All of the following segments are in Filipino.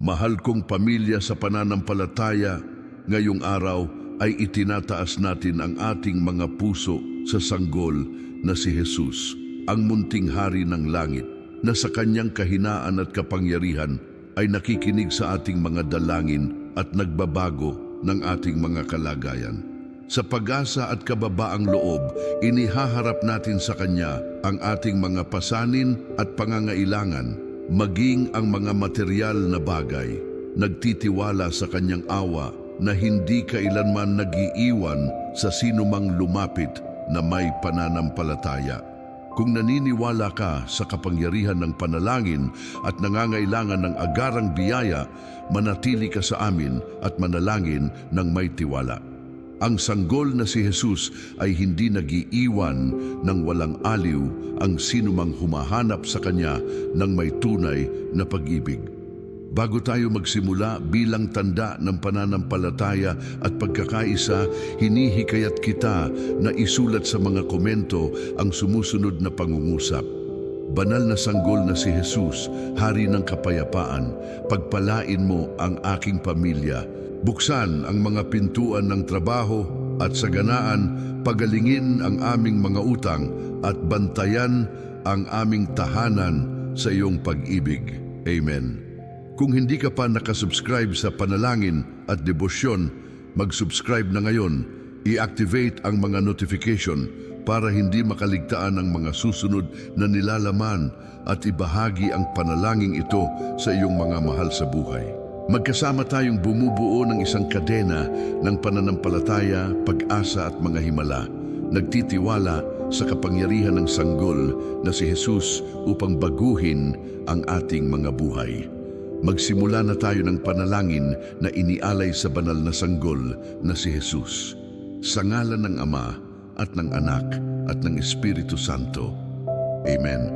Mahal kong pamilya sa pananampalataya, ngayong araw ay itinataas natin ang ating mga puso sa sanggol na si Jesus, ang munting hari ng langit, na sa kanyang kahinaan at kapangyarihan ay nakikinig sa ating mga dalangin at nagbabago ng ating mga kalagayan. Sa pag-asa at kababaang loob, inihaharap natin sa Kanya ang ating mga pasanin at pangangailangan, maging ang mga material na bagay. Nagtitiwala sa Kanyang awa na hindi kailanman nag-iiwan sa sinumang lumapit na may pananampalataya. Kung naniniwala ka sa kapangyarihan ng panalangin at nangangailangan ng agarang biyaya, manatili ka sa amin at manalangin ng may tiwala. Ang sanggol na si Jesus ay hindi nag-iiwan ng walang aliw ang sinumang humahanap sa Kanya ng may tunay na pag-ibig. Bago tayo magsimula, bilang tanda ng pananampalataya at pagkakaisa, hinihikayat kita na isulat sa mga komento ang sumusunod na pangungusap. Banal na sanggol na si Jesus, Hari ng Kapayapaan, pagpalain mo ang aking pamilya. Buksan ang mga pintuan ng trabaho at saganaan, pagalingin ang aming mga utang at bantayan ang aming tahanan sa iyong pag-ibig. Amen. Kung hindi ka pa nakasubscribe sa panalangin at debosyon, mag-subscribe na ngayon. I-activate ang mga notification para hindi makaligtaan ang mga susunod na nilalaman at ibahagi ang panalangin ito sa iyong mga mahal sa buhay. Magkasama tayong bumubuo ng isang kadena ng pananampalataya, pag-asa at mga himala, nagtitiwala sa kapangyarihan ng sanggol na si Jesus upang baguhin ang ating mga buhay. Magsimula na tayo ng panalangin na inialay sa banal na sanggol na si Jesus. Sa ngalan ng Ama at ng Anak at ng Espiritu Santo. Amen.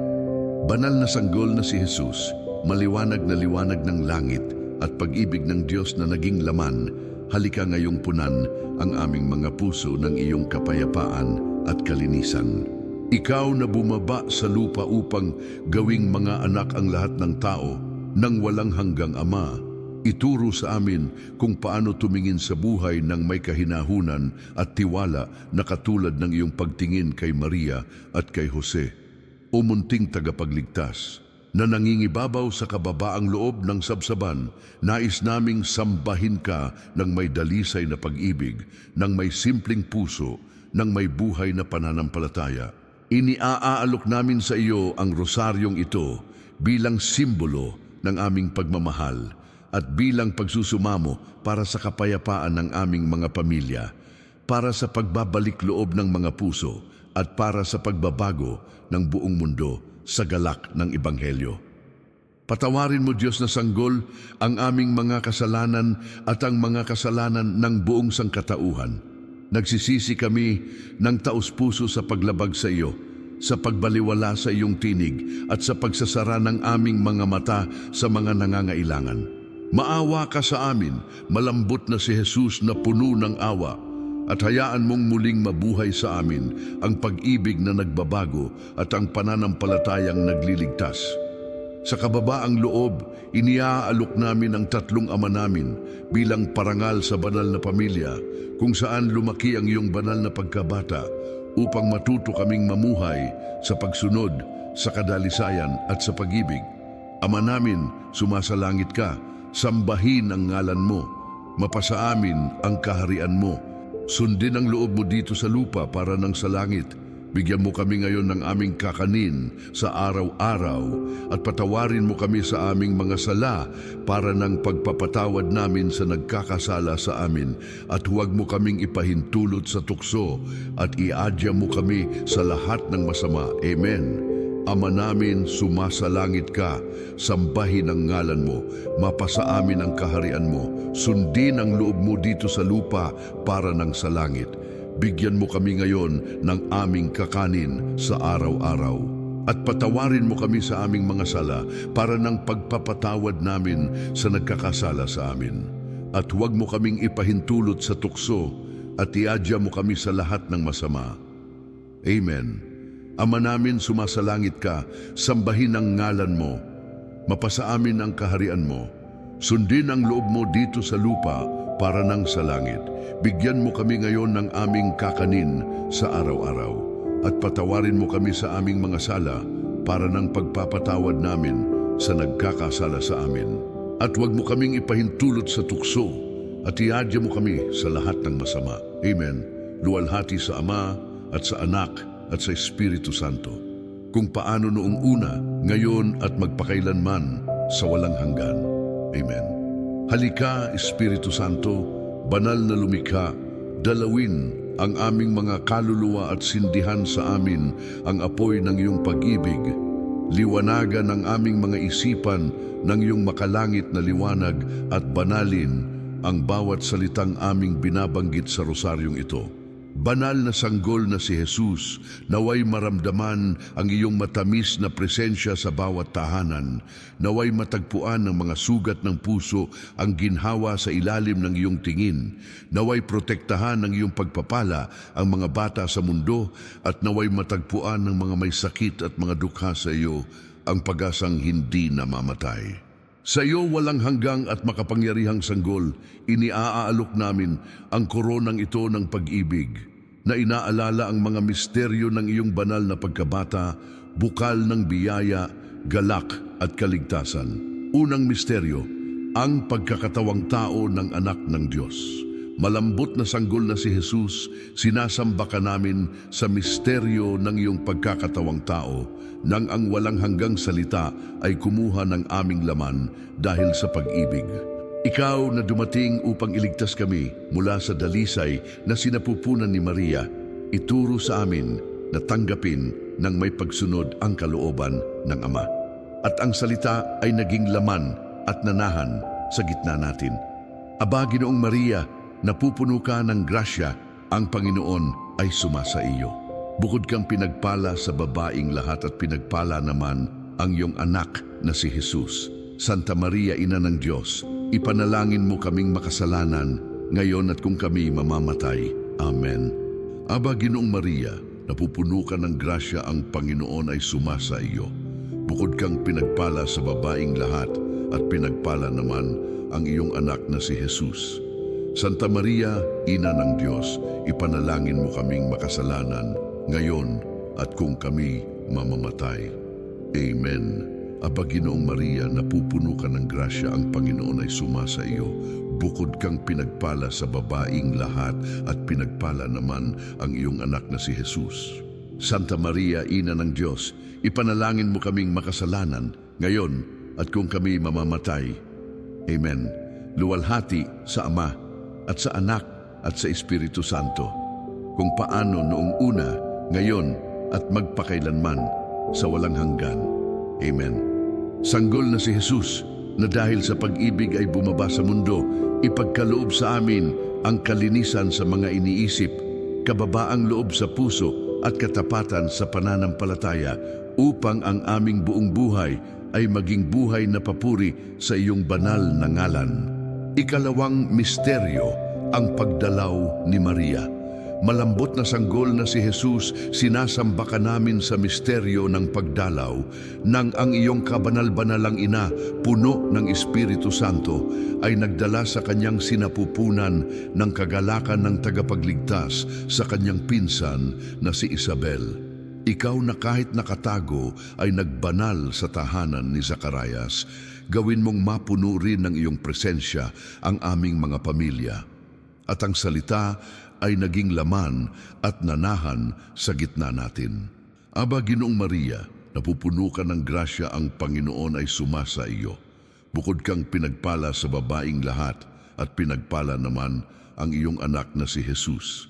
Banal na sanggol na si Jesus, maliwanag na liwanag ng langit at pag-ibig ng Diyos na naging laman, halika ngayong punan ang aming mga puso ng iyong kapayapaan at kalinisan. Ikaw na bumaba sa lupa upang gawing mga anak ang lahat ng tao, nang walang hanggang Ama, ituro sa amin kung paano tumingin sa buhay ng may kahinahunan at tiwala na katulad ng iyong pagtingin kay Maria at kay Jose, o munting tagapagligtas, na nangingibabaw sa kababaang loob ng sabsaban. Nais naming sambahin ka ng may dalisay na pag-ibig, ng may simpleng puso, ng may buhay na pananampalataya. Iniaalok namin sa iyo ang rosaryong ito bilang simbolo ng aming pagmamahal at bilang pagsusumamo para sa kapayapaan ng aming mga pamilya, para sa pagbabalik loob ng mga puso at para sa pagbabago ng buong mundo sa galak ng Ebanghelyo. Patawarin mo, Diyos na sanggol, ang aming mga kasalanan at ang mga kasalanan ng buong sangkatauhan. Nagsisisi kami ng taus-puso sa paglabag sa iyo, sa pagbaliwala sa iyong tinig at sa pagsasara ng aming mga mata sa mga nangangailangan. Maawa ka sa amin, malambot na si Jesus na puno ng awa, at hayaan mong muling mabuhay sa amin ang pag-ibig na nagbabago at ang pananampalatayang nagliligtas. Sa kababaang loob, iniaalok namin ang tatlong Ama namin bilang parangal sa banal na pamilya kung saan lumaki ang iyong banal na pagkabata upang matuto kaming mamuhay sa pagsunod, sa kadalisayan at sa pag-ibig. Ama namin, sumasalangit ka, sambahin ang ngalan mo, mapasa amin ang kaharian mo. Sundin ang loob mo dito sa lupa para nang sa langit. Bigyan mo kami ngayon ng aming kakanin sa araw-araw at patawarin mo kami sa aming mga sala para ng pagpapatawad namin sa nagkakasala sa amin, at huwag mo kaming ipahintulot sa tukso at iadya mo kami sa lahat ng masama. Amen. Ama namin, sumasalangit ka, sambahin ang ngalan mo, mapasa amin ang kaharian mo, sundin ang loob mo dito sa lupa para nang sa langit. Bigyan mo kami ngayon ng aming kakanin sa araw-araw. At patawarin mo kami sa aming mga sala para ng pagpapatawad namin sa nagkakasala sa amin. At huwag mo kaming ipahintulot sa tukso at iadya mo kami sa lahat ng masama. Amen. Ama namin, sumasalangit ka, sambahin ang ngalan mo, mapasa amin ang kaharian mo, Sundin ang loob mo dito sa lupa para nang sa langit. Bigyan mo kami ngayon ng aming kakanin sa araw-araw. At patawarin mo kami sa aming mga sala para ng pagpapatawad namin sa nagkakasala sa amin. At huwag mo kaming ipahintulot sa tukso at iadya mo kami sa lahat ng masama. Amen. Luwalhati sa Ama at sa Anak at sa Espiritu Santo, kung paano noong una, ngayon at magpakailanman sa walang hanggan. Amen. Halika, Espiritu Santo, banal na lumikha, dalawin ang aming mga kaluluwa at sindihan sa amin ang apoy ng iyong pag-ibig. Liwanagan ang aming mga isipan ng iyong makalangit na liwanag at banalin ang bawat salitang aming binabanggit sa rosaryong ito. Banal na sanggol na si Jesus, naway maramdaman ang iyong matamis na presensya sa bawat tahanan. Naway matagpuan ng mga sugat ng puso ang ginhawa sa ilalim ng iyong tingin. Naway protektahan ng iyong pagpapala ang mga bata sa mundo at naway matagpuan ng mga may sakit at mga dukha sa iyo ang pag-asang hindi namamatay. Sa iyo walang hanggang at makapangyarihang sanggol, iniaalok namin ang koronang ito ng pag-ibig, na inaalala ang mga misteryo ng iyong banal na pagkabata, bukal ng biyaya, galak at kaligtasan. Unang misteryo, ang pagkakatawang tao ng anak ng Diyos. Malambot na sanggol na si Jesus, sinasamba ka namin sa misteryo ng iyong pagkakatawang tao, nang ang walang hanggang salita ay kumuha ng aming laman dahil sa pag-ibig. Ikaw na dumating upang iligtas kami mula sa dalisay na sinapupunan ni Maria, ituro sa amin na tanggapin ng may pagsunod ang kalooban ng Ama. At ang salita ay naging laman at nanahan sa gitna natin. Aba, Ginoong Maria, napupuno ka ng grasya, ang Panginoon ay sumasa iyo. Bukod kang pinagpala sa babaing lahat at pinagpala naman ang iyong anak na si Jesus. Santa Maria, Ina ng Diyos, ipanalangin mo kaming makasalanan, ngayon at kung kami mamamatay. Amen. Aba, Ginoong Maria, napupuno ka ng grasya, ang Panginoon ay sumasa iyo. Bukod kang pinagpala sa babaing lahat at pinagpala naman ang iyong anak na si Jesus. Santa Maria, Ina ng Diyos, ipanalangin mo kaming makasalanan, ngayon at kung kami mamamatay. Amen. Aba, Ginoong Maria, napupuno ka ng grasya, ang Panginoon ay sumasa iyo. Bukod kang pinagpala sa babaing lahat at pinagpala naman ang iyong anak na si Jesus. Santa Maria, Ina ng Diyos, ipanalangin mo kaming makasalanan, ngayon at kung kami mamamatay. Amen. Luwalhati sa Ama at sa Anak at sa Espiritu Santo, kung paano noong una, ngayon at magpakailanman sa walang hanggan. Amen. Sanggol na si Jesus, na dahil sa pag-ibig ay bumaba sa mundo, ipagkaloob sa amin ang kalinisan sa mga iniisip, kababaang loob sa puso at katapatan sa pananampalataya, upang ang aming buong buhay ay maging buhay na papuri sa iyong banal na ngalan. Ikalawang misteryo, ang pagdalaw ni Maria. Malambot na sanggol na si Jesus, sinasamba ka namin sa misteryo ng pagdalaw, nang ang iyong kabanal-banalang ina, puno ng Espiritu Santo, ay nagdala sa kanyang sinapupunan ng kagalakan ng tagapagligtas sa kanyang pinsan na si Isabel. Ikaw na kahit nakatago ay nagbanal sa tahanan ni Zacarias, gawin mong mapuno rin ng iyong presensya ang aming mga pamilya. At ang salita ay naging laman at nanahan sa gitna natin. Aba, Ginoong Maria, napupuno ka ng grasya, ang Panginoon ay sumasa iyo. Bukod kang pinagpala sa babaing lahat at pinagpala naman ang iyong anak na si Jesus.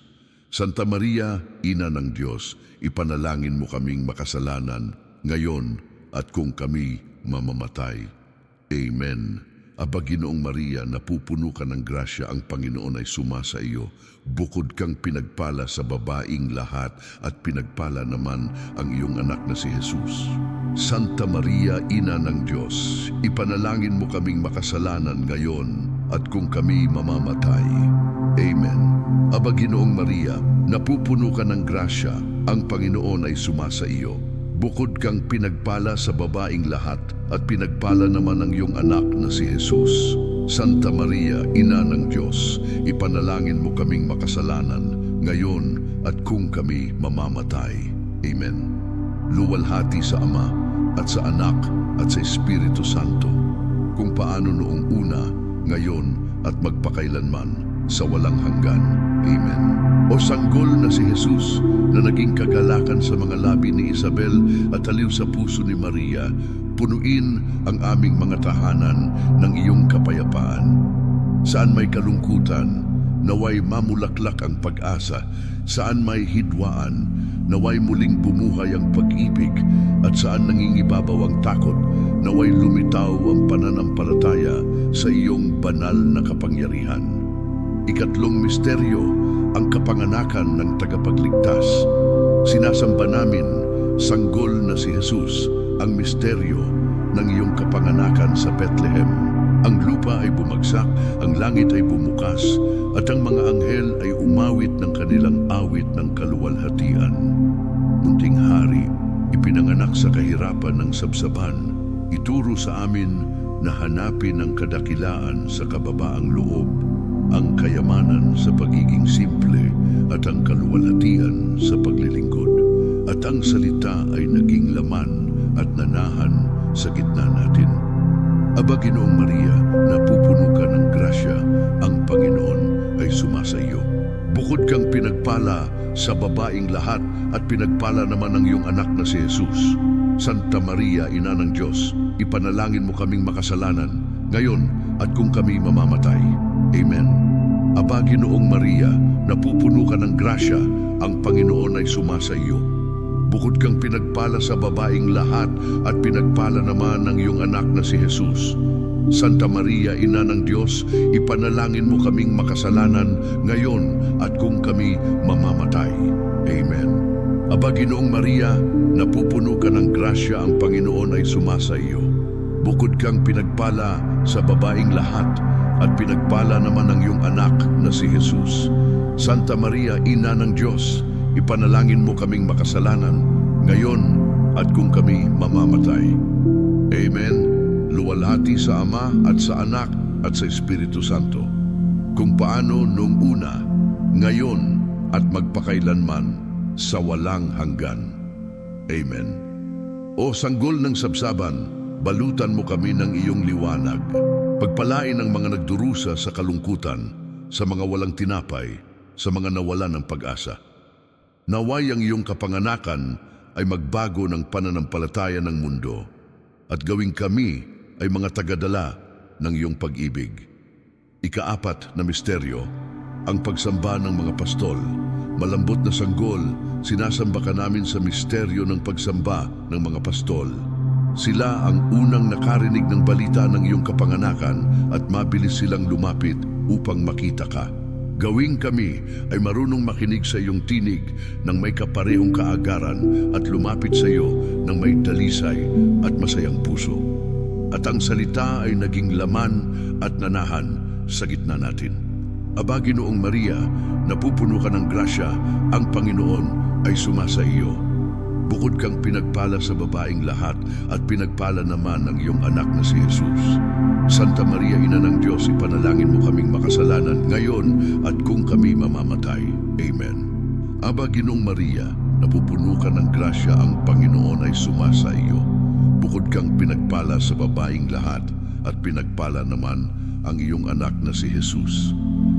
Santa Maria, Ina ng Diyos, ipanalangin mo kaming makasalanan, ngayon at kung kami mamamatay. Amen. Aba, Ginoong Maria, napupuno ka ng grasya, ang Panginoon ay sumasa iyo. Bukod kang pinagpala sa babaing lahat at pinagpala naman ang iyong anak na si Jesus. Santa Maria, Ina ng Diyos, ipanalangin mo kaming makasalanan ngayon at kung kami mamamatay. Amen. Aba, Ginoong Maria, napupuno ka ng grasya, ang Panginoon ay sumasa iyo. Bukod kang pinagpala sa babaing lahat at pinagpala naman ang iyong anak na si Jesus. Santa Maria, Ina ng Diyos, ipanalangin mo kaming makasalanan, ngayon at kung kami mamamatay. Amen. Luwalhati sa Ama at sa Anak at sa Espiritu Santo, kung paano noong una, ngayon at magpakailanman, sa walang hanggan. Amen. O sanggol na si Jesus na naging kagalakan sa mga labi ni Isabel at aliw sa puso ni Maria, punuin ang aming mga tahanan ng iyong kapayapaan. Saan may kalungkutan, naway mamulaklak ang pag-asa. Saan may hidwaan, naway muling bumuhay ang pag-ibig. At saan nangingibabaw ang takot, naway lumitaw ang pananampalataya sa iyong banal na kapangyarihan. Ikatlong misteryo, ang kapanganakan ng tagapagligtas. Sinasamba namin, sanggol na si Jesus, ang misteryo ng iyong kapanganakan sa Bethlehem. Ang lupa ay bumagsak, ang langit ay bumukas, at ang mga anghel ay umawit ng kanilang awit ng kaluwalhatian. Munting hari, ipinanganak sa kahirapan ng sabsaban, ituro sa amin na hanapin ang kadakilaan sa kababaang loob, ang kayamanan sa pagiging simple at ang kaluwalhatian sa paglilingkod. At ang salita ay naging laman at nanahan sa gitna natin. Aba, Ginoong Maria, napupuno ka ng grasya, ang Panginoon ay sumasa iyo. Bukod kang pinagpala sa babaing lahat at pinagpala naman ang iyong anak na si Jesus. Santa Maria, Ina ng Diyos, ipanalangin mo kaming makasalanan, ngayon at kung kami mamamatay. Amen. Aba, Ginoong Maria, napupuno ka ng grasya, ang Panginoon ay sumasa iyo. Bukod kang pinagpala sa babaing lahat at pinagpala naman ang iyong anak na si Jesus. Santa Maria, Ina ng Diyos, ipanalangin mo kaming makasalanan, ngayon at kung kami mamamatay. Amen. Aba, Ginoong Maria, napupuno ka ng grasya, ang Panginoon ay sumasa iyo. Bukod kang pinagpala sa babaing lahat at pinagpala naman ang iyong anak na si Jesus. Santa Maria, Ina ng Diyos, ipanalangin mo kaming makasalanan, ngayon at kung kami mamamatay. Amen. Luwalhati sa Ama at sa Anak at sa Espiritu Santo, kung paano noong una, ngayon at magpakailanman, sa walang hanggan. Amen. O sanggol ng sabsaban, balutan mo kami ng iyong liwanag. Pagpalain ang mga nagdurusa sa kalungkutan, sa mga walang tinapay, sa mga nawalan ng pag-asa. Naway ang iyong kapanganakan ay magbago ng pananampalataya ng mundo at gawing kami ay mga tagadala ng iyong pag-ibig. Ikaapat na misteryo, ang pagsamba ng mga pastol. Malambot na sanggol, sinasamba ka namin sa misteryo ng pagsamba ng mga pastol. Sila ang unang nakarinig ng balita ng iyong kapanganakan at mabilis silang lumapit upang makita ka. Gawing kami ay marunong makinig sa iyong tinig ng may kaparehong kaagaran at lumapit sa iyo ng may dalisay at masayang puso. At ang salita ay naging laman at nanahan sa gitna natin. Aba, Ginoong Maria, napupuno ka ng grasya, ang Panginoon ay sumasa iyo. Bukod kang pinagpala sa babaing lahat at pinagpala naman ang iyong anak na si Jesus. Santa Maria, Ina ng Diyos, ipanalangin mo kaming makasalanan, ngayon at kung kami mamamatay. Amen. Aba, Ginoong Maria, napupuno ka ng grasya, ang Panginoon ay sumasa iyo. Bukod kang pinagpala sa babaing lahat at pinagpala naman ang iyong anak na si Jesus.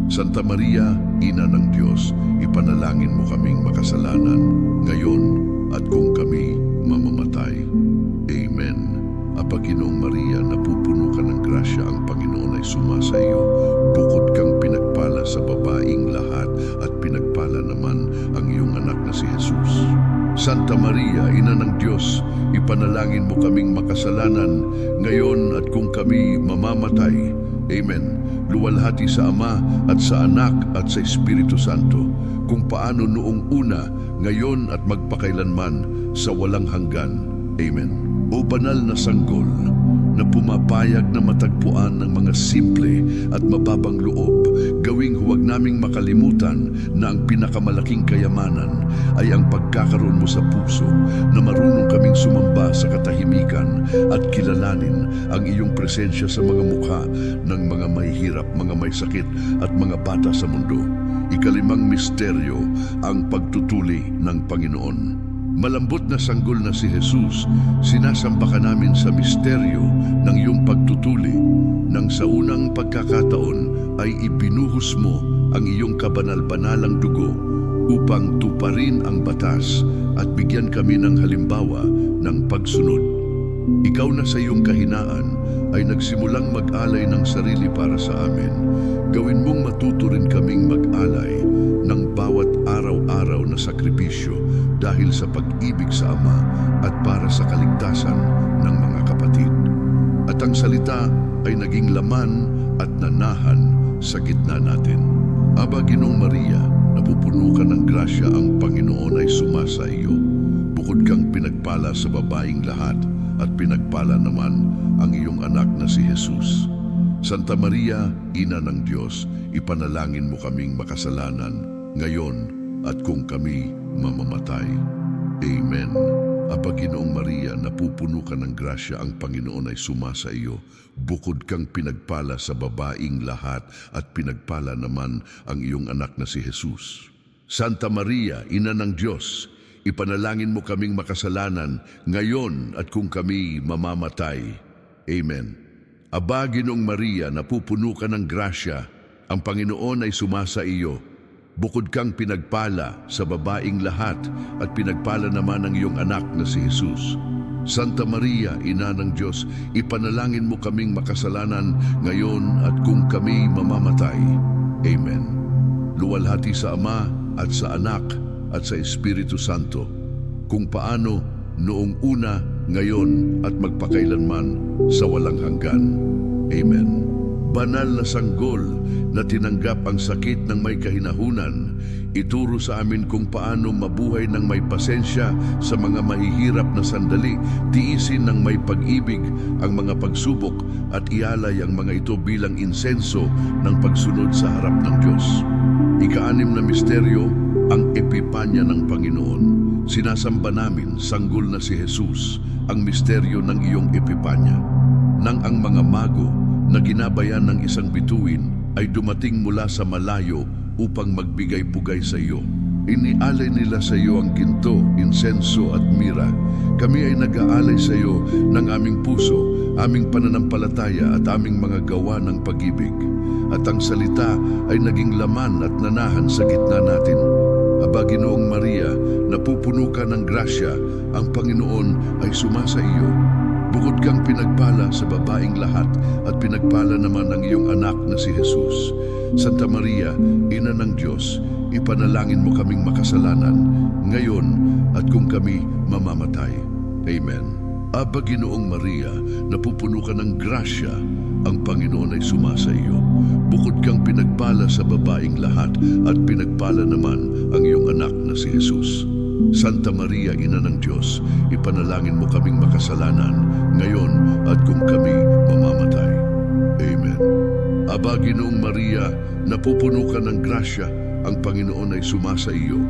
Santa Maria, Ina ng Diyos, ipanalangin mo kaming makasalanan, ngayon at kung kami mamamatay. Amen. Aba, Ginoong Maria, napupuno ka ng grasya, ang Panginoon ay sumasa iyo. Bukod kang pinagpala sa babaing lahat at pinagpala naman ang iyong anak na si Jesus. Santa Maria, Ina ng Diyos, ipanalangin mo kaming makasalanan, ngayon at kung kami mamamatay. Amen. Luwalhati sa Ama at sa Anak at sa Espiritu Santo, kung paano noong una, ngayon at magpakailanman, sa walang hanggan. Amen. O banal na sanggol, na pumapayag na matagpuan ng mga simple at mababang loob, gawing huwag naming makalimutan na ang pinakamalaking kayamanan ay ang pagkakaroon mo sa puso na marunong kaming sumamba sa katahimikan at kilalanin ang iyong presensya sa mga mukha ng mga mahihirap, mga may sakit at mga bata sa mundo. Ikalimang misteryo, ang pagtutuli ng Panginoon. Malambot na sanggol na si Jesus, sinasamba ka namin sa misteryo ng iyong pagtutuli nang sa unang pagkakataon ay ibinuhos mo ang iyong kabanal-banalang dugo upang tuparin ang batas at bigyan kami ng halimbawa ng pagsunod. Ikaw na sa iyong kahinaan ay nagsimulang mag-alay ng sarili para sa amin. Gawin mong matuto rin kaming mag-alay ng bawat araw-araw na sakripisyo dahil sa pag-ibig sa Ama at para sa kaligtasan ng mga kapatid. At ang salita ay naging laman at nanahan sa gitna natin. Aba, Ginoong Maria, napupuno ka ng grasya, ang Panginoon ay sumasa iyo. Bukod kang pinagpala sa babaing lahat at pinagpala naman ang iyong anak na si Jesus. Santa Maria, Ina ng Diyos, ipanalangin mo kaming makasalanan, ngayon at kung kami mamamatay. Amen. Aba, Ginoong Maria, napupuno ka ng grasya, ang Panginoon ay sumasa iyo. Bukod kang pinagpala sa babaing lahat at pinagpala naman ang iyong anak na si Jesus. Santa Maria, Ina ng Diyos, ipanalangin mo kaming makasalanan, ngayon at kung kami mamamatay. Amen. Aba, Ginoong Maria, napupuno ka ng grasya, ang Panginoon ay sumasa iyo. Bukod kang pinagpala sa babaing lahat at pinagpala naman ang iyong anak na si Jesus. Santa Maria, Ina ng Diyos, ipanalangin mo kaming makasalanan ngayon at kung kami mamamatay. Amen. Luwalhati sa Ama at sa Anak at sa Espiritu Santo, kung paano noong una, ngayon at magpakailanman sa walang hanggan. Amen. Banal na sanggol na tinanggap ang sakit ng may kahinahunan, ituro sa amin kung paano mabuhay ng may pasensya sa mga mahihirap na sandali, tiisin ng may pag-ibig ang mga pagsubok at ialay ang mga ito bilang insenso ng pagsunod sa harap ng Diyos. Ika-anim na misteryo, ang Epipanya ng Panginoon. Sinasamba namin, sanggol na si Jesus, ang misteryo ng iyong Epipanya. Nang ang mga mago na ginabayan ng isang bituin ay dumating mula sa malayo upang magbigay-pugay sa iyo. Inialay nila sa iyo ang ginto, insenso at mira. Kami ay nag-aalay sa iyo ng aming puso, aming pananampalataya at aming mga gawa ng pag-ibig. At ang salita ay naging laman at nanahan sa gitna natin. Aba, Ginoong Maria, napupuno ka ng grasya, ang Panginoon ay sumasa iyo. Bukod kang pinagpala sa babaing lahat at pinagpala naman ang iyong anak na si Jesus. Santa Maria, Ina ng Diyos, ipanalangin mo kaming makasalanan, ngayon at kung kami mamamatay. Amen. Aba, Ginoong Maria, napupuno ka ng grasya, ang Panginoon ay sumasa iyo. Bukod kang pinagpala sa babaing lahat at pinagpala naman ang iyong anak na si Jesus. Santa Maria, Ina ng Diyos, ipanalangin mo kaming makasalanan, ngayon at kung kami mamamatay. Amen. Aba, Ginoong Maria, napupuno ka ng grasya, ang Panginoon ay sumasa iyo.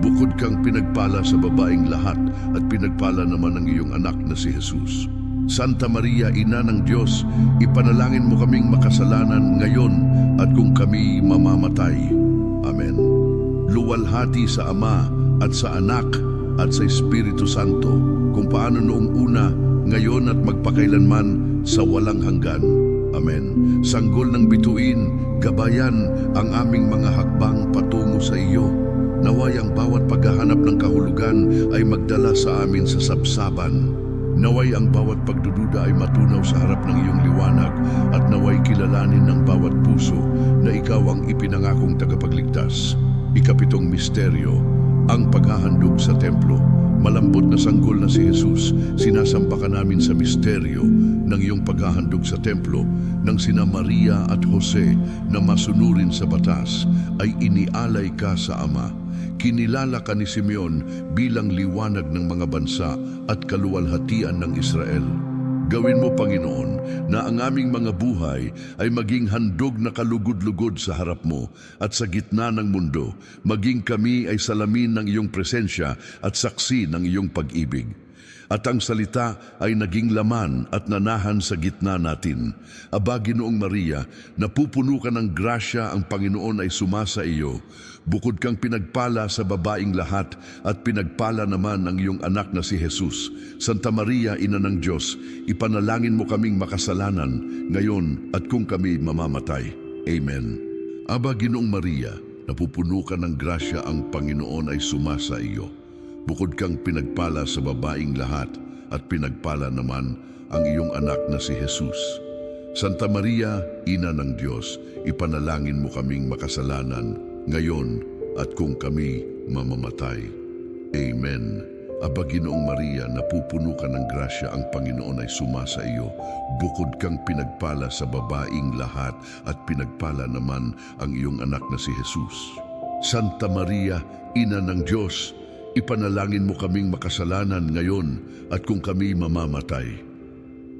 Bukod kang pinagpala sa babaing lahat at pinagpala naman ang iyong anak na si Jesus. Santa Maria, Ina ng Diyos, ipanalangin mo kaming makasalanan, ngayon at kung kami mamamatay. Amen. Luwalhati sa Ama at sa Anak at sa Espiritu Santo, kung paano noong una, ngayon at magpakailanman sa walang hanggan. Amen. Sanggol ng bituin, gabayan ang aming mga hakbang patungo sa iyo. Naway ang bawat paghahanap ng kahulugan ay magdala sa amin sa sabsaban. Naway ang bawat pagdududa ay matunaw sa harap ng iyong liwanag at naway kilalanin ng bawat puso na ikaw ang ipinangakong tagapagligtas. Ikapitong misteryo, ang paghahandog sa templo. Malambot na sanggol na si Jesus, sinasamba ka namin sa misteryo ng iyong paghahandog sa templo nang sina Maria at Jose na masunurin sa batas ay inialay ka sa Ama. Kinilala ka ni Simeon bilang liwanag ng mga bansa at kaluwalhatian ng Israel. Gawin mo, Panginoon, na ang aming mga buhay ay maging handog na kalugod-lugod sa harap mo at sa gitna ng mundo, maging kami ay salamin ng iyong presensya at saksi ng iyong pag-ibig. At ang salita ay naging laman at nanahan sa gitna natin. Aba, Ginoong Maria, napupuno ka ng grasya, ang Panginoon ay sumasa iyo. Bukod kang pinagpala sa babaing lahat at pinagpala naman ang iyong anak na si Jesus. Santa Maria, Ina ng Diyos, ipanalangin mo kaming makasalanan ngayon at kung kami mamamatay. Amen. Aba, Ginoong Maria, napupuno ka ng grasya, ang Panginoon ay sumasa iyo. Bukod kang pinagpala sa babaing lahat at pinagpala naman ang iyong anak na si Jesus. Santa Maria, Ina ng Diyos, ipanalangin mo kaming makasalanan ngayon at kung kami mamamatay. Amen. Aba, Ginoong Maria, napupuno ka ng grasya, ang Panginoon ay sumasa iyo. Bukod kang pinagpala sa babaing lahat at pinagpala naman ang iyong anak na si Jesus. Santa Maria, Ina ng Diyos, ipanalangin mo kaming makasalanan ngayon at kung kami mamamatay.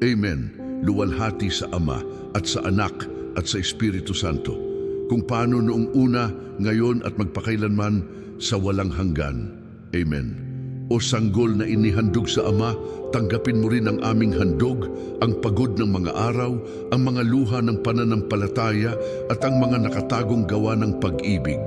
Amen. Luwalhati sa Ama at sa Anak at sa Espiritu Santo, kung paano noong una, ngayon at magpakailanman, sa walang hanggan. Amen. O sanggol na inihandog sa Ama, tanggapin mo rin ang aming handog, ang pagod ng mga araw, ang mga luha ng pananampalataya at ang mga nakatagong gawa ng pag-ibig.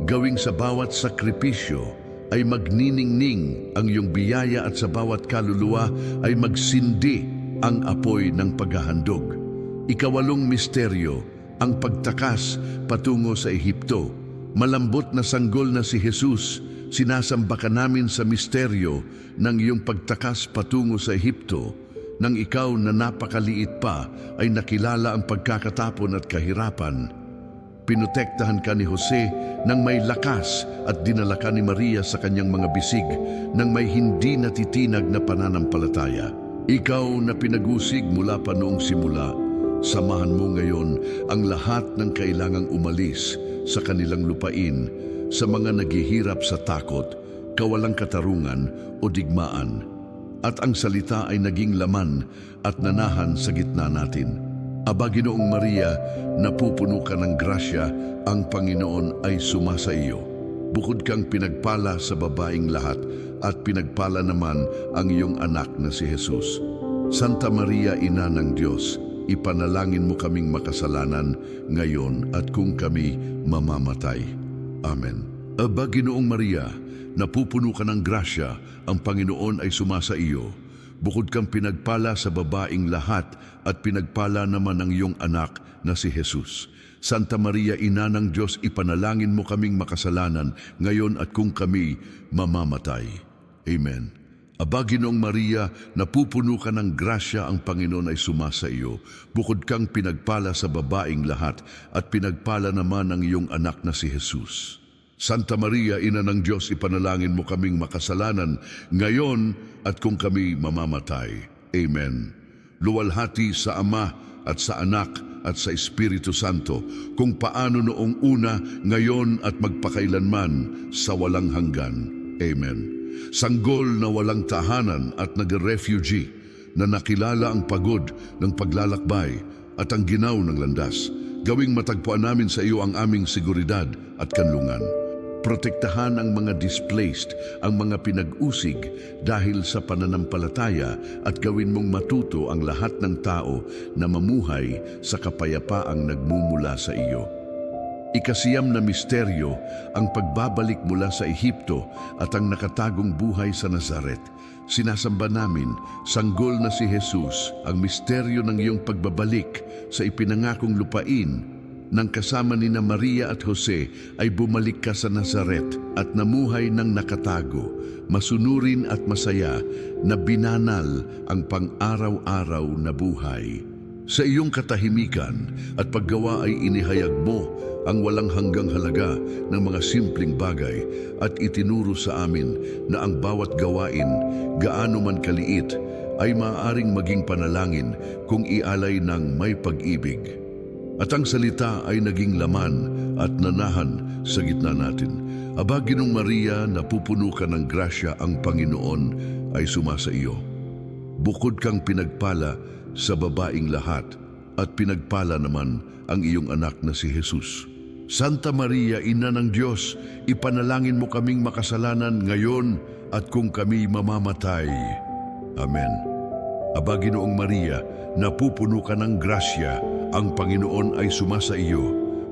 Gawing sa bawat sakripisyo ay magniningning ang iyong biyaya at sa bawat kaluluwa ay magsindi ang apoy ng paghahandog. Ikawalong misteryo, ang pagtakas patungo sa Ehipto. Malambot na sanggol na si Jesus, sinasamba ka namin sa misteryo ng iyong pagtakas patungo sa Ehipto, nang ikaw na napakaliit pa ay nakilala ang pagkakatapon at kahirapan. Pinotektahan ka ni Jose nang may lakas at dinala ka ni Maria sa kanyang mga bisig nang may hindi natitinag na pananampalataya. Ikaw na pinag-usig mula pa noong simula, samahan mo ngayon ang lahat ng kailangang umalis sa kanilang lupain, sa mga naghihirap sa takot, kawalang katarungan o digmaan. At ang salita ay naging laman at nanahan sa gitna natin. Aba, Ginoong Maria, napupuno ka ng grasya, ang Panginoon ay sumasa iyo. Bukod kang pinagpala sa babaing lahat at pinagpala naman ang iyong anak na si Jesus. Santa Maria, Ina ng Diyos, ipanalangin mo kaming makasalanan ngayon at kung kami mamamatay. Amen. Aba, Ginoong Maria, napupuno ka ng grasya, ang Panginoon ay sumasa iyo. Bukod kang pinagpala sa babaing lahat at pinagpala naman ang iyong anak na si Jesus. Santa Maria, Ina ng Diyos, ipanalangin mo kaming makasalanan ngayon at kung kami mamamatay. Amen. Aba, Ginoong Maria, napupuno ka ng grasya, ang Panginoon ay sumasa iyo. Bukod kang pinagpala sa babaing lahat at pinagpala naman ang iyong anak na si Jesus. Santa Maria, Ina ng Diyos, ipanalangin mo kaming makasalanan ngayon at kung kami mamamatay. Amen. Luwalhati sa Ama at sa Anak at sa Espiritu Santo, kung paano noong una, ngayon at magpakailanman, sa walang hanggan. Amen. Sanggol na walang tahanan at nag-refugee, na nakilala ang pagod ng paglalakbay at ang ginaw ng landas, gawing matagpuan namin sa iyo ang aming seguridad at kanlungan. Protektahan ang mga displaced, ang mga pinag-usig dahil sa pananampalataya at gawin mong matuto ang lahat ng tao na mamuhay sa kapayapaang nagmumula sa iyo. Ikasiyam na misteryo, ang pagbabalik mula sa Ehipto at ang nakatagong buhay sa Nazaret. Sinasamba namin, sanggol na si Jesus, ang misteryo ng iyong pagbabalik sa ipinangakong lupain. Nang kasama ni na Maria at Jose ay bumalik ka sa Nazaret at namuhay ng nakatago, masunurin at masaya, na binanal ang pang-araw-araw na buhay. Sa iyong katahimikan at paggawa ay inihayag mo ang walang hanggang halaga ng mga simpleng bagay at itinuro sa amin na ang bawat gawain, gaano man kaliit, ay maaaring maging panalangin kung ialay ng may pag-ibig. At ang salita ay naging laman at nanahan sa gitna natin. Aba, Ginong Maria, napupuno ka ng grasya, ang Panginoon ay sumasa iyo. Bukod kang pinagpala sa babaing lahat at pinagpala naman ang iyong anak na si Jesus. Santa Maria, Ina ng Diyos, ipanalangin mo kaming makasalanan ngayon at kung kami mamamatay. Amen. Aba, Ginoong Maria, napupuno ka ng grasya, ang Panginoon ay sumasa iyo.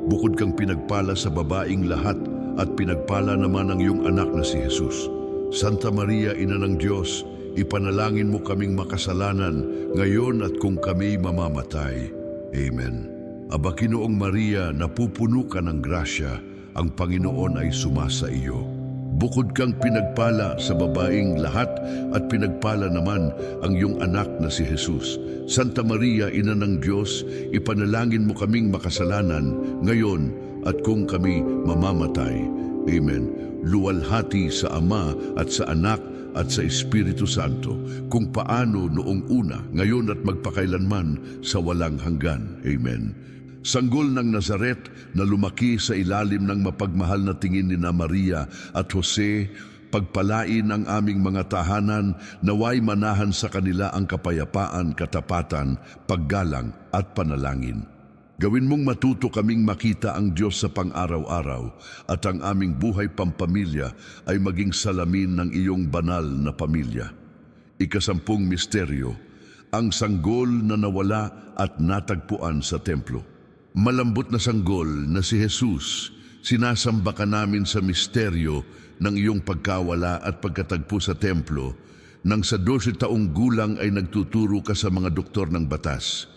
Bukod kang pinagpala sa babaing lahat at pinagpala naman ang iyong anak na si Jesus. Santa Maria, Ina ng Diyos, ipanalangin mo kaming makasalanan ngayon at kung kami mamamatay. Amen. Aba, Ginoong Maria, napupuno ka ng grasya, ang Panginoon ay sumasa iyo. Bukod kang pinagpala sa babaing lahat at pinagpala naman ang iyong anak na si Jesus. Santa Maria, Ina ng Diyos, ipanalangin mo kaming makasalanan ngayon at kung kami mamamatay. Amen. Luwalhati sa Ama at sa Anak at sa Espiritu Santo, kung paano noong una, ngayon at magpakailanman sa walang hanggan. Amen. Sanggol ng Nazaret na lumaki sa ilalim ng mapagmahal na tingin ni Maria at Jose, pagpalain ang aming mga tahanan, naway manahan sa kanila ang kapayapaan, katapatan, paggalang at panalangin. Gawin mong matuto kaming makita ang Diyos sa pang-araw-araw at ang aming buhay pampamilya ay maging salamin ng iyong banal na pamilya. Ikasampung misteryo, ang sanggol na nawala at natagpuan sa templo. Malambot na sanggol na si Jesus, sinasamba ka namin sa misteryo ng iyong pagkawala at pagkatagpo sa templo nang sa 12 taong gulang ay nagtuturo ka sa mga doktor ng batas.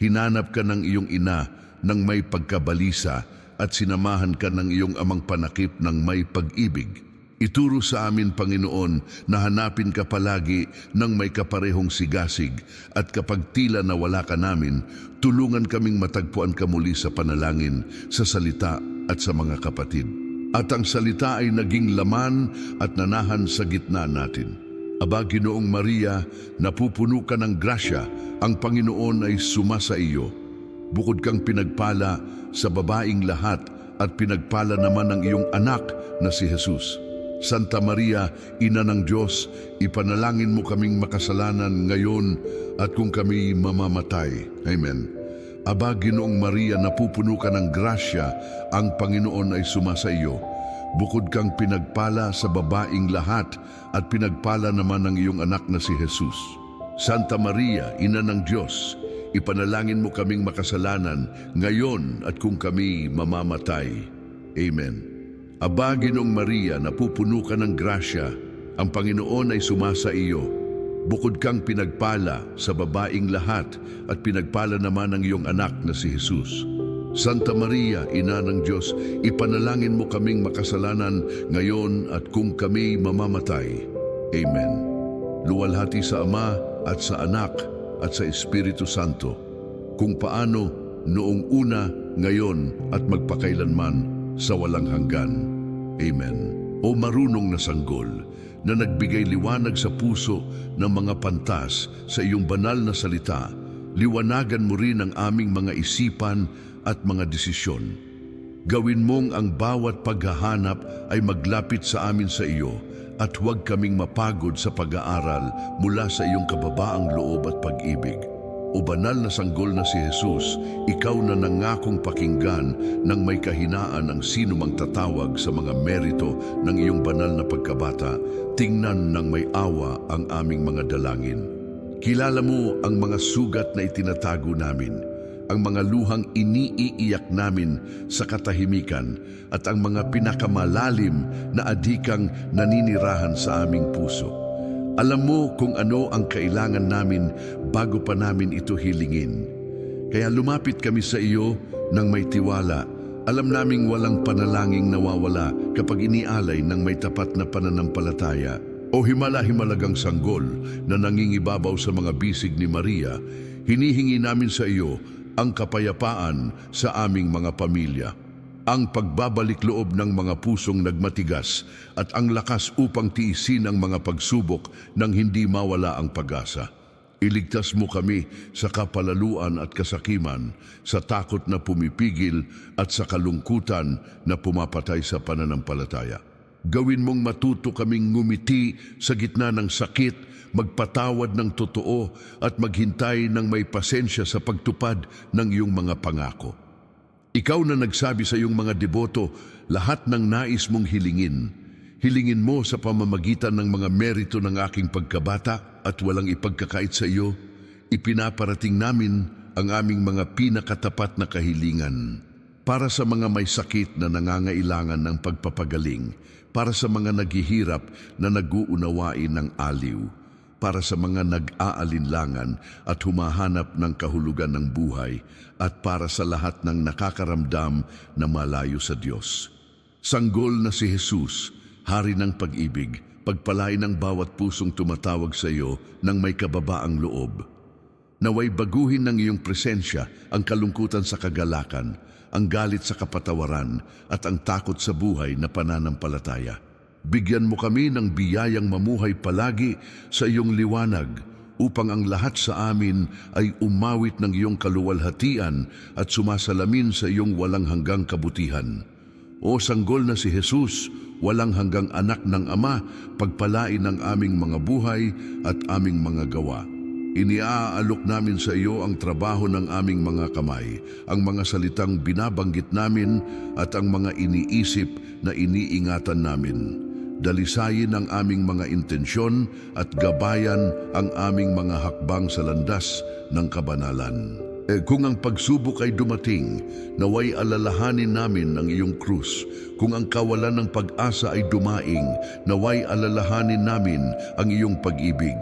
Hinanap ka ng iyong ina ng may pagkabalisa at sinamahan ka ng iyong amang panakip ng may pag-ibig. Ituro sa amin, Panginoon, na hanapin ka palagi ng may kaparehong sigasig at kapag tila nawala ka namin, tulungan kaming matagpuan ka muli sa panalangin, sa salita at sa mga kapatid. At ang salita ay naging laman at nanahan sa gitna natin. Aba, Ginoong Maria, napupuno ka ng grasya, ang Panginoon ay sumasa iyo. Bukod kang pinagpala sa babaing lahat at pinagpala naman ang iyong anak na si Jesus. Santa Maria, Ina ng Diyos, ipanalangin mo kaming makasalanan ngayon at kung kami mamamatay. Amen. Aba, Ginoong Maria, napupuno ka ng grasya, ang Panginoon ay sumasa iyo. Bukod kang pinagpala sa babaing lahat at pinagpala naman ang iyong anak na si Jesus. Santa Maria, Ina ng Diyos, ipanalangin mo kaming makasalanan ngayon at kung kami mamamatay. Amen. Aba, Ginoong Maria, napupuno ka ng grasya, ang Panginoon ay sumasa iyo. Bukod kang pinagpala sa babaing lahat at pinagpala naman ang iyong anak na si Jesus. Santa Maria, Ina ng Diyos, ipanalangin mo kaming makasalanan ngayon at kung kami mamamatay. Amen. Luwalhati sa Ama at sa Anak at sa Espiritu Santo, kung paano noong una, ngayon at magpakailanman sa walang hanggan. Amen. O marunong na sanggol na nagbigay liwanag sa puso ng mga pantas sa iyong banal na salita, liwanagan mo rin ang aming mga isipan at mga desisyon. Gawin mong ang bawat paghahanap ay maglapit sa amin sa iyo at huwag kaming mapagod sa pag-aaral mula sa iyong kababaang loob at pag-ibig. O banal na sanggol na si Jesus, ikaw na nangakong pakinggan ng may kahinaan ang sino mang tatawag sa mga merito ng iyong banal na pagkabata, tingnan ng may awa ang aming mga dalangin. Kilala mo ang mga sugat na itinatago namin, ang mga luhang iniiiyak namin sa katahimikan at ang mga pinakamalalim na adikang naninirahan sa aming puso. Alam mo kung ano ang kailangan namin bago pa namin ito hilingin. Kaya lumapit kami sa iyo ng may tiwala. Alam naming walang panalangin nawawala kapag inialay ng may tapat na pananampalataya. O himala-himalagang sanggol na nangingibabaw sa mga bisig ni Maria, hinihingi namin sa iyo ang kapayapaan sa aming mga pamilya, ang pagbabalik loob ng mga pusong nagmatigas at ang lakas upang tiisin ang mga pagsubok nang hindi mawala ang pag-asa. Iligtas mo kami sa kapalaluan at kasakiman, sa takot na pumipigil at sa kalungkutan na pumapatay sa pananampalataya. Gawin mong matuto kaming ngumiti sa gitna ng sakit, magpatawad ng totoo at maghintay ng may pasensya sa pagtupad ng iyong mga pangako. Ikaw na nagsabi sa iyong mga deboto, lahat ng nais mong hilingin. Hilingin mo sa pamamagitan ng mga merito ng aking pagkabata at walang ipagkakait sa iyo. Ipinaparating namin ang aming mga pinakatapat na kahilingan. Para sa mga may sakit na nangangailangan ng pagpapagaling, para sa mga naghihirap na nag-uunawain ng aliw, para sa mga nag-aalinlangan at humahanap ng kahulugan ng buhay, at para sa lahat ng nakakaramdam na malayo sa Diyos. Sanggol na si Jesus, Hari ng pag-ibig, pagpalain ng bawat pusong tumatawag sa iyo ng may kababaang loob. Naway baguhin ng iyong presensya ang kalungkutan sa kagalakan, ang galit sa kapatawaran at ang takot sa buhay na pananampalataya. Bigyan mo kami ng biyayang mamuhay palagi sa iyong liwanag upang ang lahat sa amin ay umawit ng iyong kaluwalhatian at sumasalamin sa iyong walang hanggang kabutihan. O sanggol na si Jesus, walang hanggang anak ng Ama, pagpalain ang aming mga buhay at aming mga gawa. Iniaalok namin sa iyo ang trabaho ng aming mga kamay, ang mga salitang binabanggit namin at ang mga iniisip na iniingatan namin. Dalisayin ang aming mga intensyon at gabayan ang aming mga hakbang sa landas ng kabanalan. Kung ang pagsubok ay dumating, naway alalahanin namin ang iyong krus. Kung ang kawalan ng pag-asa ay dumaing, naway alalahanin namin ang iyong pag-ibig.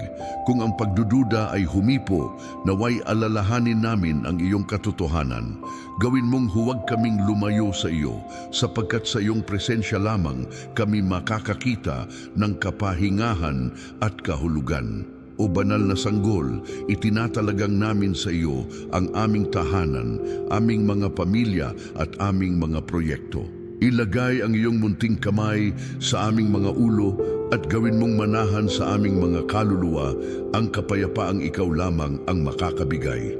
Kung ang pagdududa ay humipo, naway alalahanin namin ang iyong katotohanan. Gawin mong huwag kaming lumayo sa iyo, sapagkat sa iyong presensya lamang kami makakakita ng kapahingahan at kahulugan. O banal na sanggol, itinatalagang namin sa iyo ang aming tahanan, aming mga pamilya at aming mga proyekto. Ilagay ang iyong munting kamay sa aming mga ulo at gawin mong manahan sa aming mga kaluluwa ang kapayapaang ikaw lamang ang makakabigay.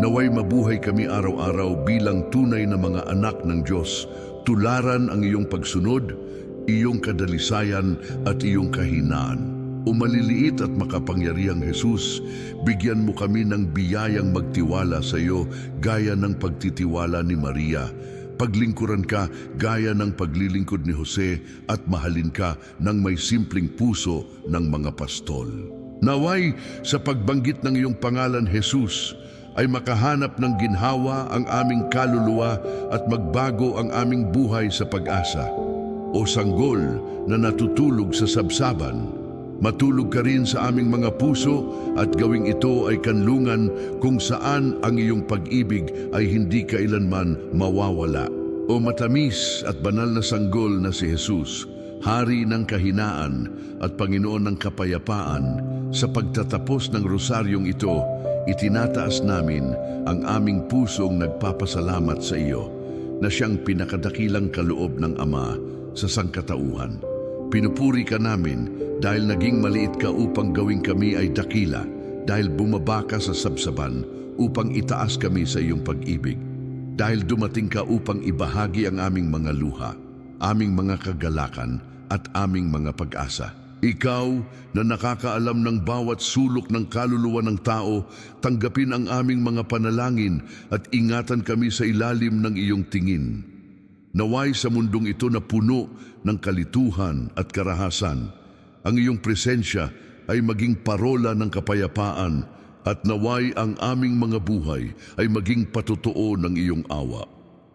Naway mabuhay kami araw-araw bilang tunay na mga anak ng Diyos, tularan ang iyong pagsunod, iyong kadalisayan at iyong kahinaan. O maliliit at makapangyarihang Jesus, bigyan mo kami ng biyayang magtiwala sa iyo gaya ng pagtitiwala ni Maria. Paglingkuran ka gaya ng paglilingkod ni Jose at mahalin ka ng may simpleng puso ng mga pastol. Naway sa pagbanggit ng iyong pangalan, Jesus, ay makahanap ng ginhawa ang aming kaluluwa at magbago ang aming buhay sa pag-asa. O sanggol na natutulog sa sabsaban, matulog ka rin sa aming mga puso at gawing ito ay kanlungan kung saan ang iyong pag-ibig ay hindi kailanman mawawala. O matamis at banal na sanggol na si Jesus, Hari ng kahinaan at Panginoon ng kapayapaan, sa pagtatapos ng rosaryong ito, itinataas namin ang aming pusong nagpapasalamat sa iyo na siyang pinakadakilang kaloob ng Ama sa sangkatauhan. Pinupuri ka namin dahil naging maliit ka upang gawing kami ay dakila, dahil bumaba ka sa sabsaban upang itaas kami sa iyong pag-ibig, dahil dumating ka upang ibahagi ang aming mga luha, aming mga kagalakan at aming mga pag-asa. Ikaw na nakakaalam ng bawat sulok ng kaluluwa ng tao, tanggapin ang aming mga panalangin at ingatan kami sa ilalim ng iyong tingin. Naway sa mundong ito na puno ng kalituhan at karahasan, ang iyong presensya ay maging parola ng kapayapaan at naway ang aming mga buhay ay maging patotoo ng iyong awa.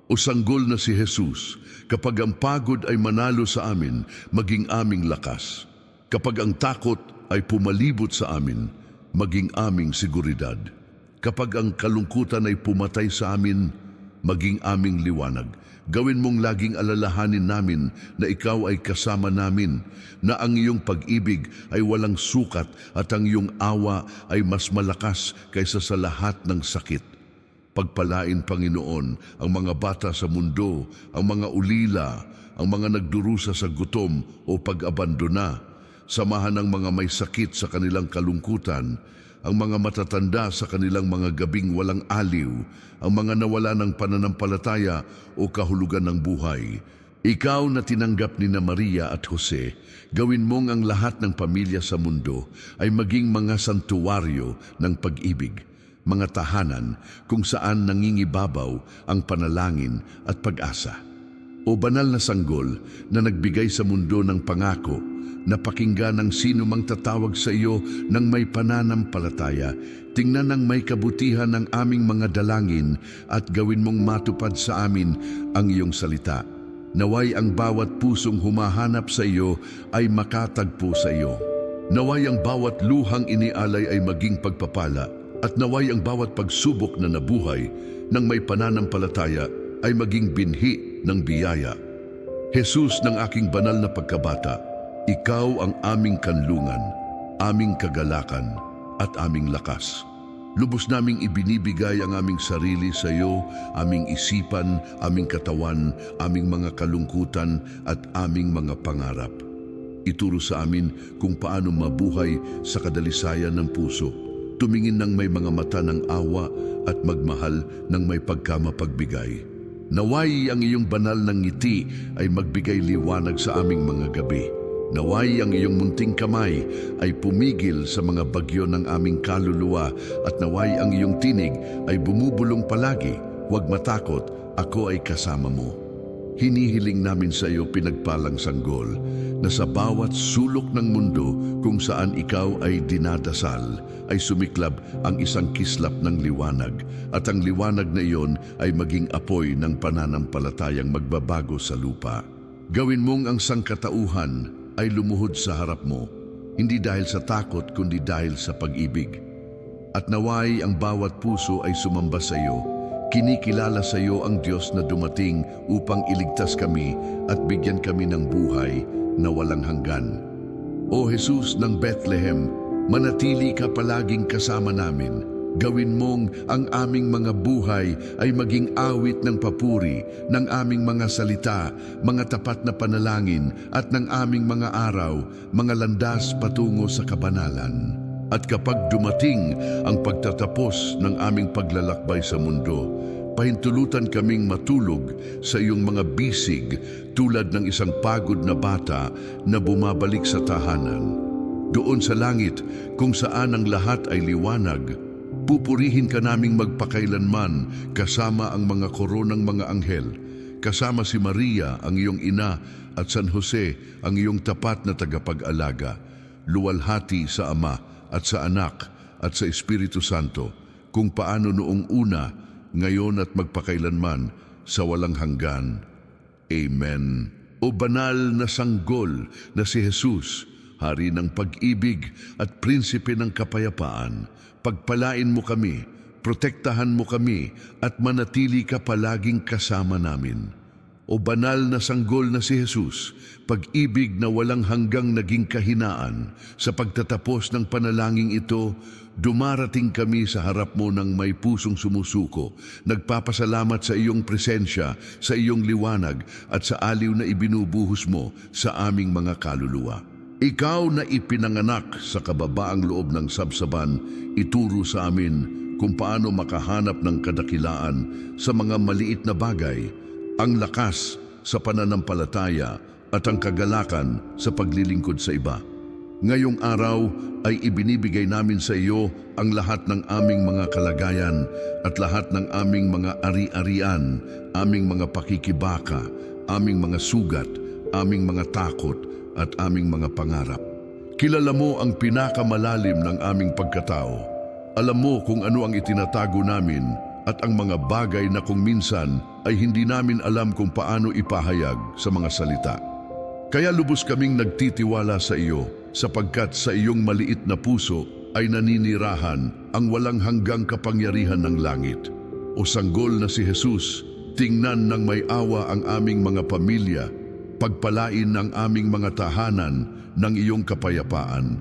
O sanggol na si Jesus, kapag ang pagod ay manalo sa amin, maging aming lakas. Kapag ang takot ay pumalibot sa amin, maging aming seguridad. Kapag ang kalungkutan ay pumatay sa amin, maging aming liwanag. Gawin mong laging alalahanin namin na ikaw ay kasama namin, na ang iyong pag-ibig ay walang sukat at ang iyong awa ay mas malakas kaysa sa lahat ng sakit. Pagpalain, Panginoon, ang mga bata sa mundo, ang mga ulila, ang mga nagdurusa sa gutom o pag-abandona. Samahan ang mga may sakit sa kanilang kalungkutan, ang mga matatanda sa kanilang mga gabing walang aliw, ang mga nawala ng pananampalataya o kahulugan ng buhay. Ikaw na tinanggap ni na Maria at Jose, gawin mong ang lahat ng pamilya sa mundo ay maging mga santuwaryo ng pag-ibig, mga tahanan kung saan nangingibabaw ang panalangin at pag-asa. O banal na sanggol na nagbigay sa mundo ng pangako na pakinggan ng sino mang tatawag sa iyo ng may pananampalataya, tingnan ng may kabutihan ng aming mga dalangin at gawin mong matupad sa amin ang iyong salita. Naway ang bawat pusong humahanap sa iyo ay makatagpo sa iyo. Naway ang bawat luhang inialay ay maging pagpapala at naway ang bawat pagsubok na nabuhay ng may pananampalataya ay maging binhi ng biyaya. Jesus ng aking banal na pagkabata, ikaw ang aming kanlungan, aming kagalakan at aming lakas. Lubos naming ibinibigay ang aming sarili sa iyo, aming isipan, aming katawan, aming mga kalungkutan at aming mga pangarap. Ituro sa amin kung paano mabuhay sa kadalisayan ng puso, tumingin ng may mga mata ng awa at magmahal ng may pagkamapagbigay. Naway ang iyong banal na ngiti ay magbigay liwanag sa aming mga gabi. Naway ang iyong munting kamay ay pumigil sa mga bagyo ng aming kaluluwa at naway ang iyong tinig ay bumubulong palagi. Huwag matakot, ako ay kasama mo. Hinihiling namin sa iyo, pinagpalang sanggol, na sa bawat sulok ng mundo kung saan ikaw ay dinadasal, ay sumiklab ang isang kislap ng liwanag at ang liwanag na iyon ay maging apoy ng pananampalatayang magbabago sa lupa. Gawin mong ang sangkatauhan ay lumuhod sa harap mo, hindi dahil sa takot kundi dahil sa pag-ibig. At naway ang bawat puso ay sumamba sa iyo, kinikilala sa iyo ang Diyos na dumating upang iligtas kami at bigyan kami ng buhay na walang hanggan. O Jesus ng Bethlehem, manatili ka palaging kasama namin. Gawin mong ang aming mga buhay ay maging awit ng papuri ng aming mga salita, mga tapat na panalangin at ng aming mga araw, mga landas patungo sa kabanalan. At kapag dumating ang pagtatapos ng aming paglalakbay sa mundo, pahintulutan kaming matulog sa iyong mga bisig tulad ng isang pagod na bata na bumabalik sa tahanan. Doon sa langit kung saan ang lahat ay liwanag, pupurihin ka naming magpakailanman kasama ang mga koronang mga anghel, kasama si Maria, ang iyong ina, at San Jose, ang iyong tapat na tagapag-alaga. Luwalhati sa Ama at sa Anak at sa Espiritu Santo, kung paano noong una, ngayon at magpakailanman, sa walang hanggan. Amen. O banal na sanggol na si Jesus, Hari ng pag-ibig at prinsipe ng kapayapaan, pagpalain mo kami, protektahan mo kami, at manatili ka palaging kasama namin. O banal na sanggol na si Jesus, pag-ibig na walang hanggang naging kahinaan, sa pagtatapos ng panalangin ito, dumarating kami sa harap mo ng may pusong sumusuko, nagpapasalamat sa iyong presensya, sa iyong liwanag, at sa aliw na ibinubuhos mo sa aming mga kaluluwa. Ikaw na ipinanganak sa kababaang loob ng sabsaban, ituro sa amin kung paano makahanap ng kadakilaan sa mga maliit na bagay, ang lakas sa pananampalataya at ang kagalakan sa paglilingkod sa iba. Ngayong araw ay ibinibigay namin sa iyo ang lahat ng aming mga kalagayan at lahat ng aming mga ari-arian, aming mga pakikibaka, aming mga sugat, aming mga takot, at aming mga pangarap. Kilala mo ang pinakamalalim ng aming pagkatao. Alam mo kung ano ang itinatago namin at ang mga bagay na kung minsan ay hindi namin alam kung paano ipahayag sa mga salita. Kaya lubos kaming nagtitiwala sa iyo sapagkat sa iyong maliit na puso ay naninirahan ang walang hanggang kapangyarihan ng langit. O sanggol na si Jesus, tingnan ng may awa ang aming mga pamilya, pagpalain ang aming mga tahanan ng iyong kapayapaan.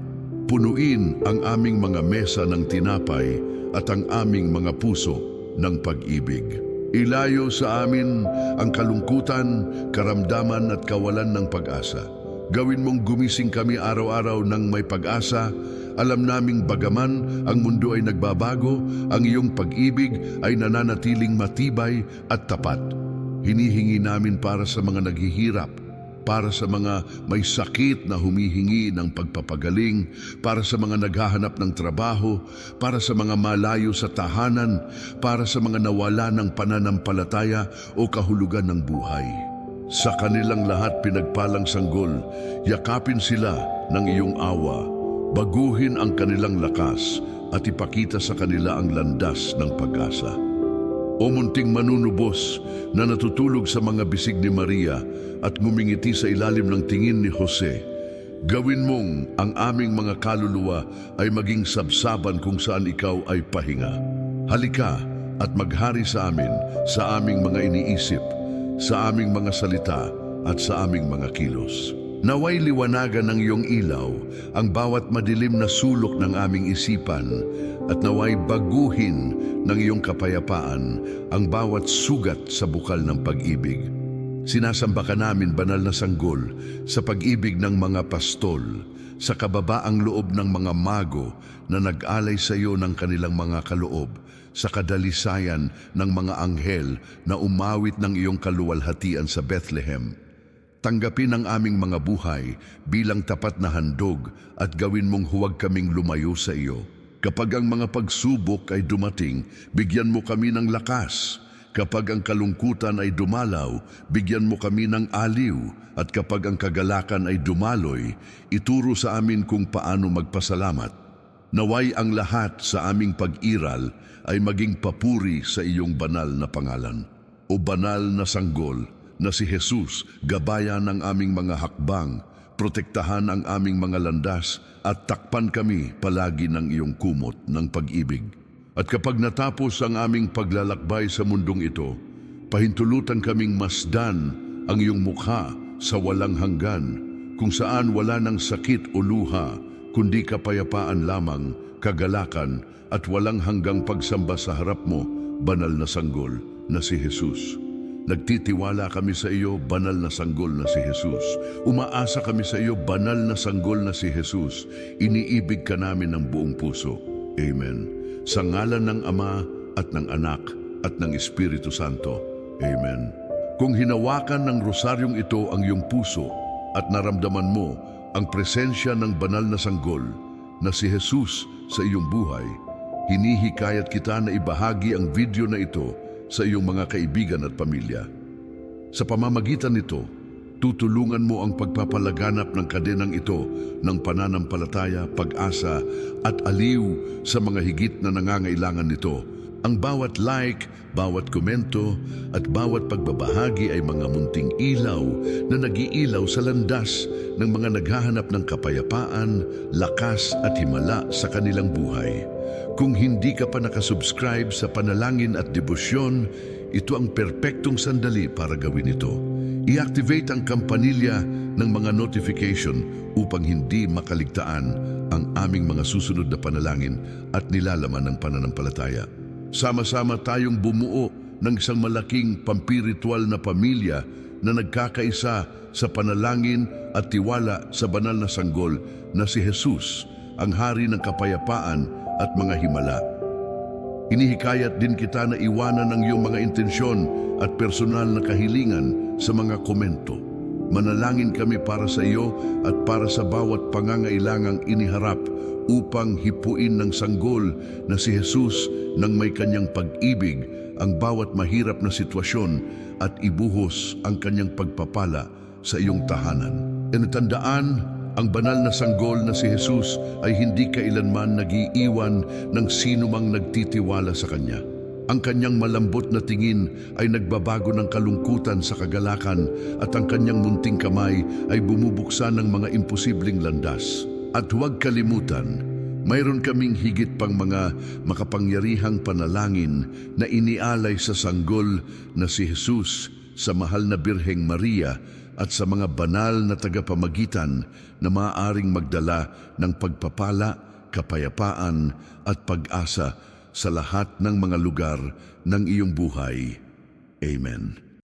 Punuin ang aming mga mesa ng tinapay at ang aming mga puso ng pag-ibig. Ilayo sa amin ang kalungkutan, karamdaman at kawalan ng pag-asa. Gawin mong gumising kami araw-araw ng may pag-asa. Alam naming bagaman ang mundo ay nagbabago, ang iyong pag-ibig ay nananatiling matibay at tapat. Hinihingi namin para sa mga naghihirap, para sa mga may sakit na humihingi ng pagpapagaling, para sa mga naghahanap ng trabaho, para sa mga malayo sa tahanan, para sa mga nawala ng pananampalataya o kahulugan ng buhay. Sa kanilang lahat pinagpalang sanggol, yakapin sila ng iyong awa, baguhin ang kanilang lakas at ipakita sa kanila ang landas ng pag-asa. O munting manunubos na natutulog sa mga bisig ni Maria at ngumingiti sa ilalim ng tingin ni Jose, gawin mong ang aming mga kaluluwa ay maging sabsaban kung saan ikaw ay pahinga. Halika at maghari sa amin, sa aming mga iniisip, sa aming mga salita at sa aming mga kilos. Naway liwanagan ng iyong ilaw ang bawat madilim na sulok ng aming isipan at naway baguhin ng iyong kapayapaan ang bawat sugat sa bukal ng pag-ibig. Sinasamba ka namin, banal na sanggol, sa pag-ibig ng mga pastol, sa kababaang loob ng mga mago na nag-alay sa iyo ng kanilang mga kaloob, sa kadalisayan ng mga anghel na umawit ng iyong kaluwalhatian sa Bethlehem. Tanggapin ang aming mga buhay bilang tapat na handog at gawin mong huwag kaming lumayo sa iyo. Kapag ang mga pagsubok ay dumating, bigyan mo kami ng lakas. Kapag ang kalungkutan ay dumalaw, bigyan mo kami ng aliw. At kapag ang kagalakan ay dumaloy, ituro sa amin kung paano magpasalamat. Naway ang lahat sa aming pag-iral ay maging papuri sa iyong banal na pangalan. O banal na sanggol, na si Jesus, gabayan ng aming mga hakbang, protektahan ang aming mga landas at takpan kami palagi ng iyong kumot ng pag-ibig. At kapag natapos ang aming paglalakbay sa mundong ito, pahintulutan kaming masdan ang iyong mukha sa walang hanggan, kung saan wala ng sakit o luha, kundi kapayapaan lamang, kagalakan at walang hanggang pagsamba sa harap mo, banal na sanggol na si Jesus. Nagtitiwala kami sa iyo, banal na sanggol na si Jesus. Umaasa kami sa iyo, banal na sanggol na si Jesus. Iniibig ka namin ng buong puso. Amen. Sa ngalan ng Ama at ng Anak at ng Espiritu Santo. Amen. Kung hinawakan ng rosaryong ito ang iyong puso at naramdaman mo ang presensya ng banal na sanggol na si Jesus sa iyong buhay, hinihikayat kita na ibahagi ang video na ito sa iyong mga kaibigan at pamilya. Sa pamamagitan nito, tutulungan mo ang pagpapalaganap ng kadenang ito ng pananampalataya, pag-asa at aliw sa mga higit na nangangailangan nito. Ang bawat like, bawat komento at bawat pagbabahagi ay mga munting ilaw na nag-iilaw sa landas ng mga naghahanap ng kapayapaan, lakas at himala sa kanilang buhay. Kung hindi ka pa nakasubscribe sa Panalangin at Debosyon, ito ang perpektong sandali para gawin ito. I-activate ang kampanilya ng mga notification upang hindi makaligtaan ang aming mga susunod na panalangin at nilalaman ng pananampalataya. Sama-sama tayong bumuo ng isang malaking pampiritual na pamilya na nagkakaisa sa panalangin at tiwala sa banal na sanggol na si Jesus, ang hari ng kapayapaan at mga himala. Inihikayat din kita na iwanan ang iyong mga intensyon at personal na kahilingan sa mga komento. Manalangin kami para sa iyo at para sa bawat pangangailangang iniharap upang hipuin ng sanggol na si Jesus ng may kanyang pag-ibig ang bawat mahirap na sitwasyon at ibuhos ang kanyang pagpapala sa iyong tahanan. Tandaan, ang banal na sanggol na si Jesus ay hindi kailanman nag-iiwan ng sino mang nagtitiwala sa Kanya. Ang Kanyang malambot na tingin ay nagbabago ng kalungkutan sa kagalakan at ang Kanyang munting kamay ay bumubuksan ng mga imposibleng landas. At huwag kalimutan, mayroon kaming higit pang mga makapangyarihang panalangin na inialay sa sanggol na si Jesus, sa mahal na Birheng Maria at sa mga banal na tagapamagitan na maaaring magdala ng pagpapala, kapayapaan at pag-asa sa lahat ng mga lugar ng iyong buhay. Amen.